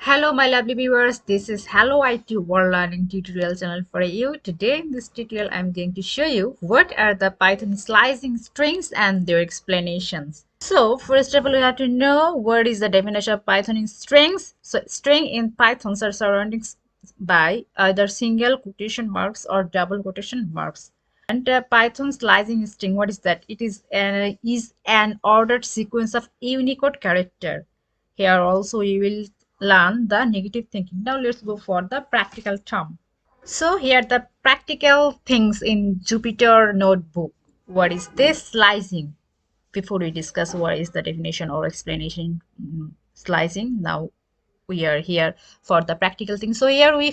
Hello my lovely viewers, this is Hello IT World Learning tutorial channel for you. Today in this tutorial I'm going to show you what are the Python slicing strings and their explanations. So first of all, you have to know what is the definition of Python in strings. So string in Python are surrounded by either single quotation marks or double quotation marks. And Python slicing string, what is that? It is an ordered sequence of Unicode character. Here also you will learn the negative thinking. Now let's go for the practical term. So here the practical things in Jupyter notebook. What is this slicing? Before we discuss what is the definition or explanation slicing, now we are here for the practical thing. So here we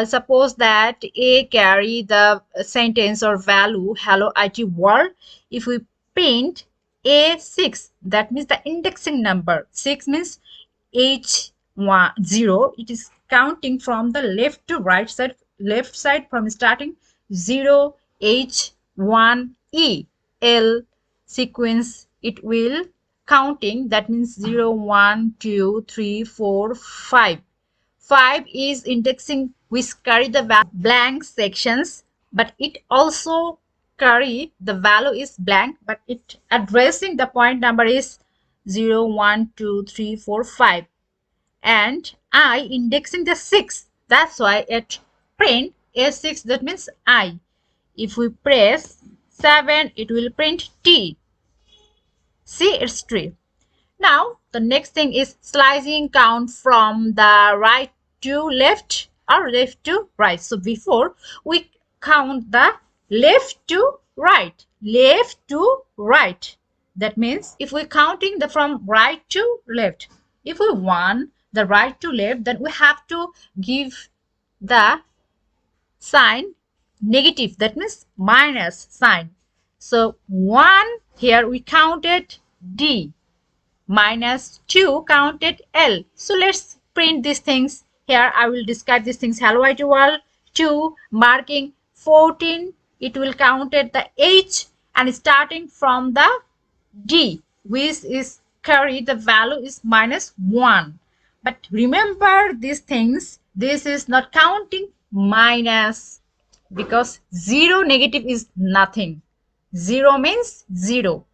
suppose that a carry the sentence or value hello IT world. If we print a6, that means the indexing number 6 means h10, it is counting from the left to right side from starting 0 h1 e l sequence. It will counting, that means 0 1 2 3 4 5. 5 is indexing which carry the blank sections, but it also carry the value is blank, but it addressing the point number is 0 1 2 3 4 5, and I indexing the 6. That's why it print a6, that means I. If we press 7, it will print T. See, it's tree. Now the next thing is slicing count from the right to left or left to right. So before we count the left to right, that means if we counting the from right to left, if we want the right to left, then we have to give the sign negative, that means minus sign. So 1, here we counted D, minus 2 counted L. So let's print these things. Here I will describe these things. Hello IT world 2 marking 14, it will counted the H, and starting from the D, which is carry the value is minus 1. But remember these things, this is not counting minus, because 0 negative is nothing. 0 means 0.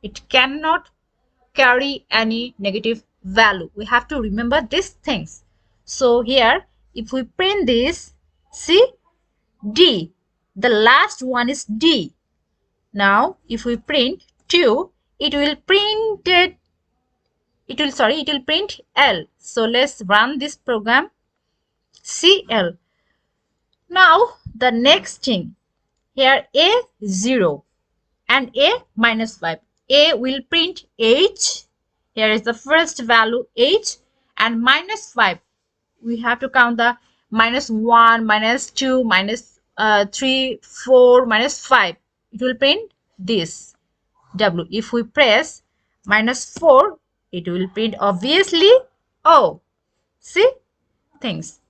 It cannot carry any negative value. We have to remember these things. So here if we print this, see D, the last one is D. Now if we print 2, it will print L. So let's run this program. CL. Now the next thing, here A0 and A minus 5. A will print H. Here is the first value H, and minus 5. We have to count the minus 1, minus 2, minus 3, 4, minus 5. It will print this W. If we press minus 4, it will print obviously O. See things.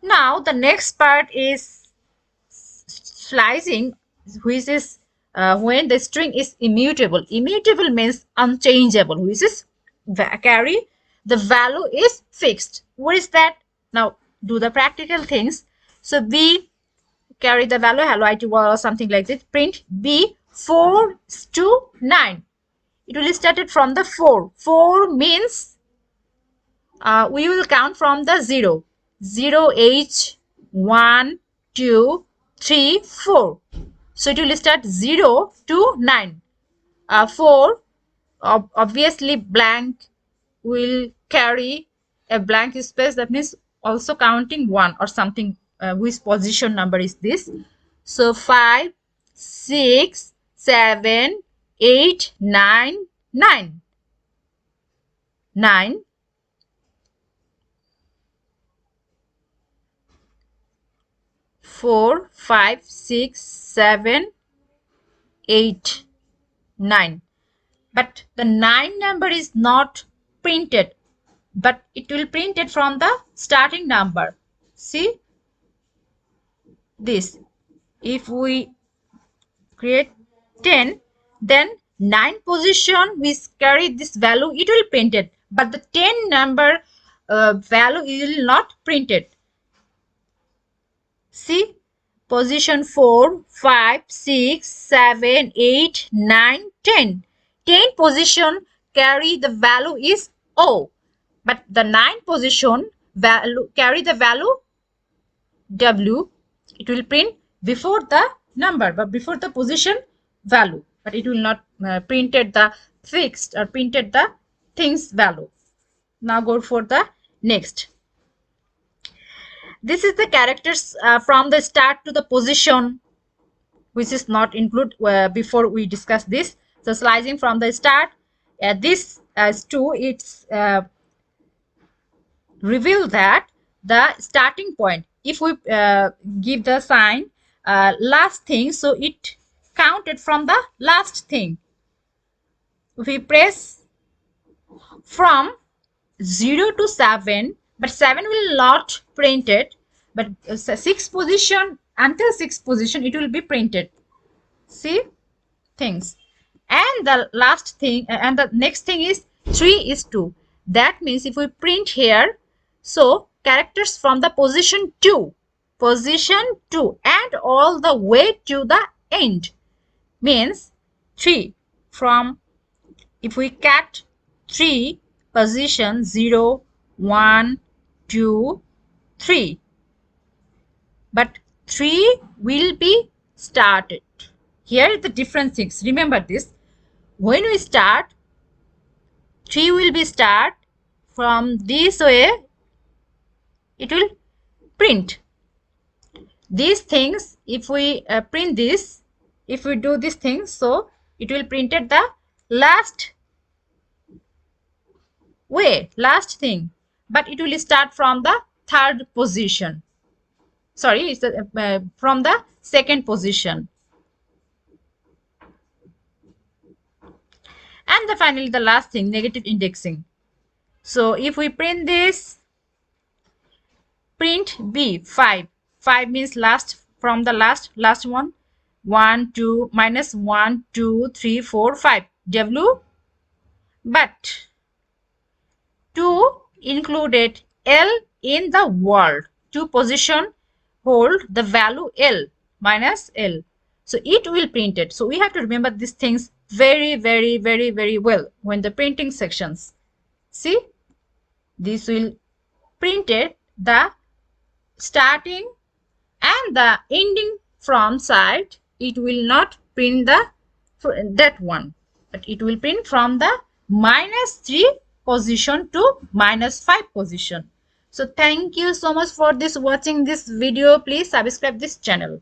Now the next part is slicing, which is when the string is immutable. Immutable means unchangeable, which is carry the value is fixed. What is that? Now do the practical things. So B carry the value hello IT world or something like this. Print B 4 to 9. It will start it from the 4. 4 means we will count from the 0. 0 H 1 2 3 4. So it will start 0 to 9. 4 obviously blank will carry a blank space, that means also counting 1 or something, which position number is this. So 5 6 7 8 9 9 9 4 5 6 7 8 9. But the 9 number is not printed, but it will print it from the starting number. See this. If we create 10, then 9 position which carry this value, it will print it, but the 10 number value will not printed. See, position 4, 5, 6, 7, 8, 9, 10. 10 position carry the value is O, but the 9 position value carry the value W. It will print before the number, but before the position value, but it will not printed the fixed or printed the things value. Now go for the next. This is the characters from the start to the position, which is not include before we discuss this. So slicing from the start, this as 2, it's reveal that the starting point. If we give the sign last thing, so it counted from the last thing. If we press from 0 to 7, but 7 will not printed, but 6 position, until 6 position it will be printed. See things. And the last thing and the next thing is 3 is 2. That means if we print here, so characters from the position 2 and all the way to the end means 3. From, if we cut 3 position 0, 1, 2, 3, but 3 will be started. Here is the different things. Remember this. When we start, 3 will be start. From this way, it will print. These things, if we print this, if we do this thing, so it will print at the last way, last thing. But it will start from the third position. Sorry, it's from the second position. And finally, the last thing, negative indexing. So if we print this, print B, 5. 5 means last, from the last one. 1, 2, minus 1, 2, 3, 4, 5. W. But 2 included L in the word. 2 position hold the value L, minus L. So it will print it. So we have to remember these things very, very, very, very well when the printing sections. See, this will printed the starting and the ending from side. It will not print the that one, but it will print from the -3 position to -5 position. So thank you so much for this watching this video. Please subscribe this channel.